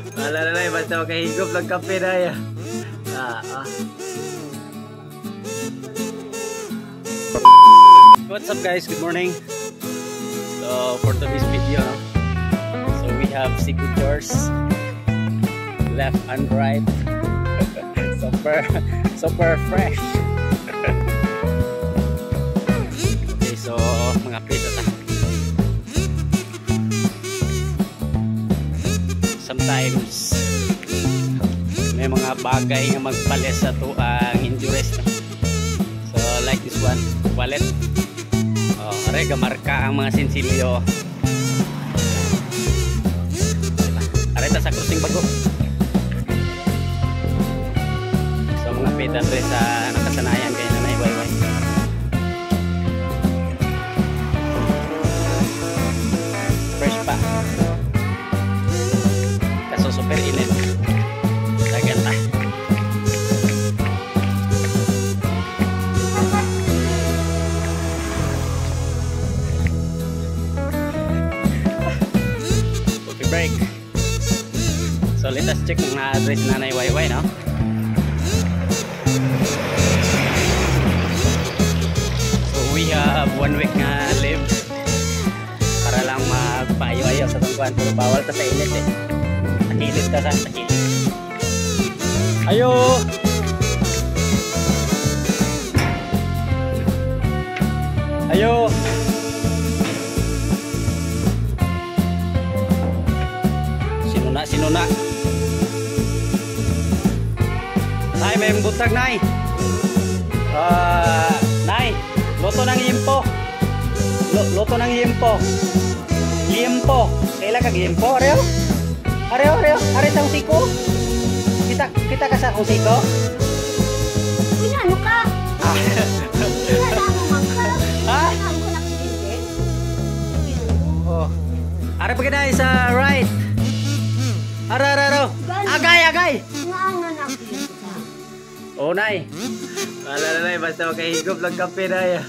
Wala na na, basta makahigop ng kape na yan. What's up guys, good morning. So for today's video, so we have signatures left and right. super fresh. Okay, so mga pita ta. Sometimes may mga bagay nga magpalit sa to ang injuries. So like this one, wallet. Are gamarka ang mga sinsilyo. Are ta sa crossing bago. So mga pita sa nakasanayan kay nanay wayway. Fresh pa. Super init. Dagan ta. Okay, break. So let us check ng address na Nanay Wayway, no? So we have 1 week na live para lang magpaayo-ayo sa tungkuan, pero bawal ta sa init eh. Takilid ka sa takilid. Ayo! Ayo! Sinuna. Nay, may butag, Nay. Nay, loto ng yimpo. Loto ng yimpo. Yimpo. Kailan kag yimpo, Areo? Are tang siko? Kita ka sa kung siko? Ano ka? Ha? Oh. Are pa kita sa right. Aro. Agay. Oh, Nay. Wala na, Nay. Basta makahigop lang kape na yan.